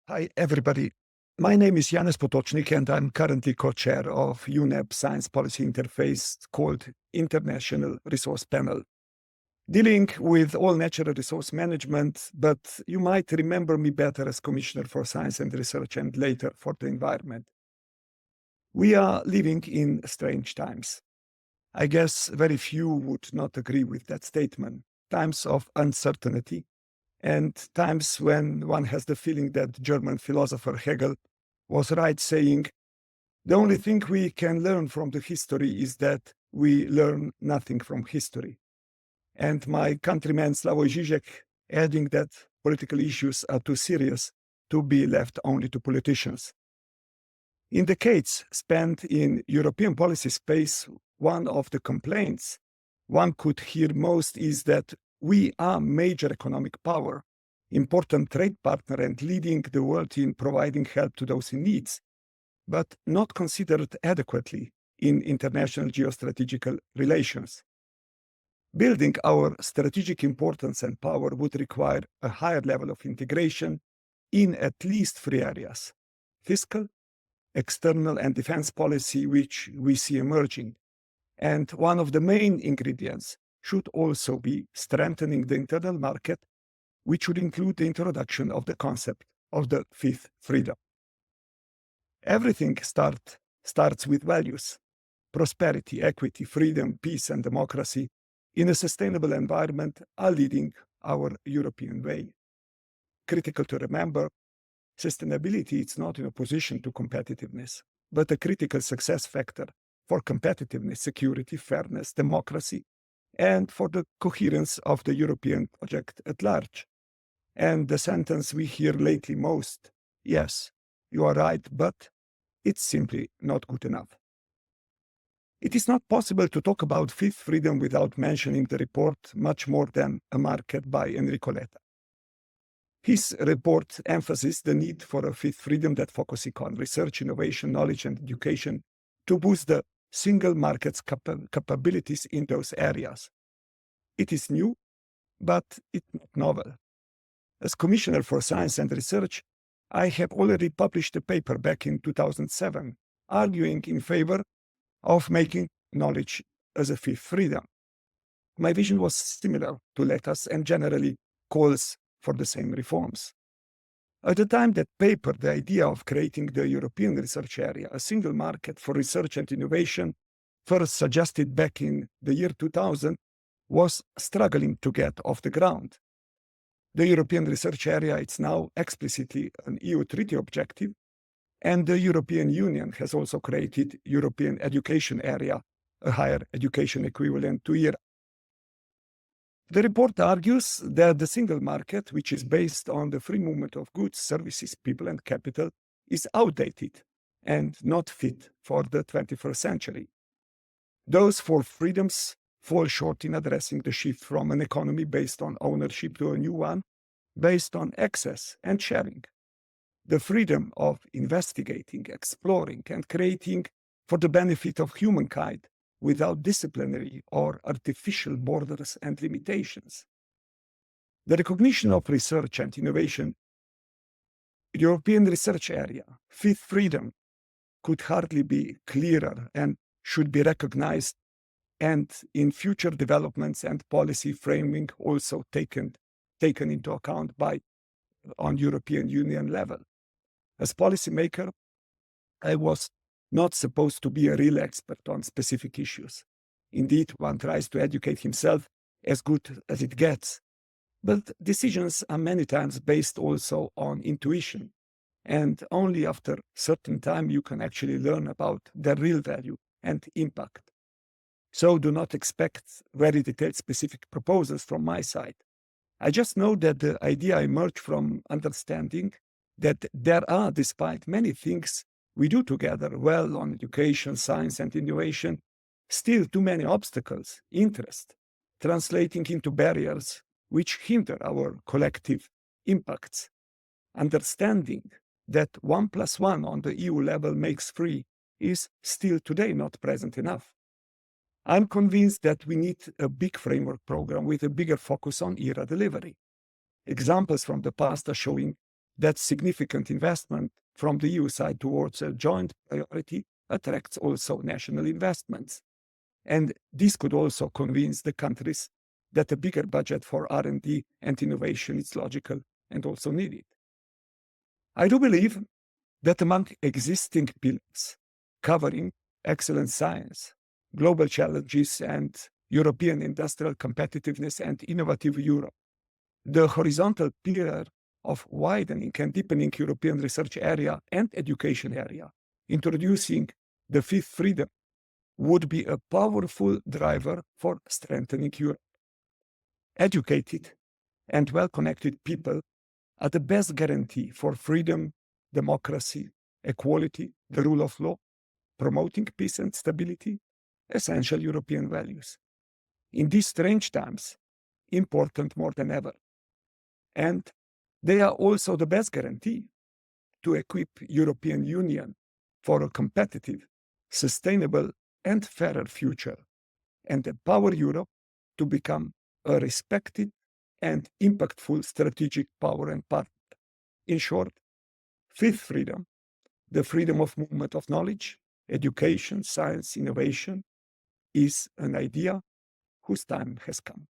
Hi, everybody. My name is Janez Potočnik, and I'm currently co-chair of UNEP Science Policy Interface called International Resource Panel, dealing with all natural resource management, but you might remember me better as Commissioner for Science and Research and later for the Environment. We are living in strange times. I guess very few would not agree with that statement. Times of uncertainty, and times when one has the feeling that German philosopher Hegel was right saying, the only thing we can learn from the history is that we learn nothing from history. And my countryman Slavoj Žižek adding that political issues are too serious to be left only to politicians. In decades spent in European policy space, one of the complaints one could hear most is that we are major economic power, important trade partner and leading the world in providing help to those in need, but not considered adequately in international geostrategic relations. Building our strategic importance and power would require a higher level of integration in at least three areas: fiscal, external and defense policy, which we see emerging. And one of the main ingredients should also be strengthening the internal market, which would include the introduction of the concept of the fifth freedom. Everything starts with values: prosperity, equity, freedom, peace, and democracy in a sustainable environment are leading our European way. Critical to remember, sustainability is not in opposition to competitiveness, but a critical success factor for competitiveness, security, fairness, democracy, and for the coherence of the European project at large. And the sentence we hear lately most, yes, you are right, but it's simply not good enough. It is not possible to talk about fifth freedom without mentioning the report Much More Than a Market by Enrico Letta. His report emphasizes the need for a fifth freedom that focuses on research, innovation, knowledge, and education to boost the single market's capabilities in those areas. It is new, but it's not novel. As Commissioner for Science and Research, I have already published a paper back in 2007 arguing in favor of making knowledge as a fifth freedom. My vision was similar to Letta's and generally calls for the same reforms. At the time that paper, the idea of creating the European research area, a single market for research and innovation, first suggested back in the year 2000, was struggling to get off the ground. The European research area is now explicitly an EU treaty objective, and the European Union has also created European education area, a higher education equivalent to ERA. The report argues that the single market, which is based on the free movement of goods, services, people, and capital, is outdated and not fit for the 21st century. Those four freedoms fall short in addressing the shift from an economy based on ownership to a new one based on access and sharing. The freedom of investigating, exploring, and creating for the benefit of humankind without disciplinary or artificial borders and limitations. The recognition of research and innovation, European research area, fifth freedom, could hardly be clearer and should be recognized and in future developments and policy framing also taken into account on European Union level. As policymaker, I was not supposed to be a real expert on specific issues. Indeed, one tries to educate himself as good as it gets. But decisions are many times based also on intuition. And only after certain time you can actually learn about their real value and impact. So do not expect very detailed specific proposals from my side. I just know that the idea emerged from understanding that there are, despite many things we do together well on education, science, and innovation, still too many obstacles, interest, translating into barriers which hinder our collective impacts. Understanding that 1 + 1 on the EU level makes 3 is still today not present enough. I'm convinced that we need a big framework program with a bigger focus on ERA delivery. Examples from the past are showing that significant investment from the EU side towards a joint priority attracts also national investments. And this could also convince the countries that a bigger budget for R&D and innovation is logical and also needed. I do believe that among existing pillars covering excellent science, global challenges, and European industrial competitiveness and innovative Europe, the horizontal pillar of widening and deepening European research area and education area, introducing the fifth freedom, would be a powerful driver for strengthening Europe. Educated and well-connected people are the best guarantee for freedom, democracy, equality, the rule of law, promoting peace and stability, essential European values. In these strange times, important more than ever. And they are also the best guarantee to equip European Union for a competitive, sustainable, and fairer future, and empower Europe to become a respected and impactful strategic power and partner. In short, fifth freedom, the freedom of movement of knowledge, education, science, innovation, is an idea whose time has come.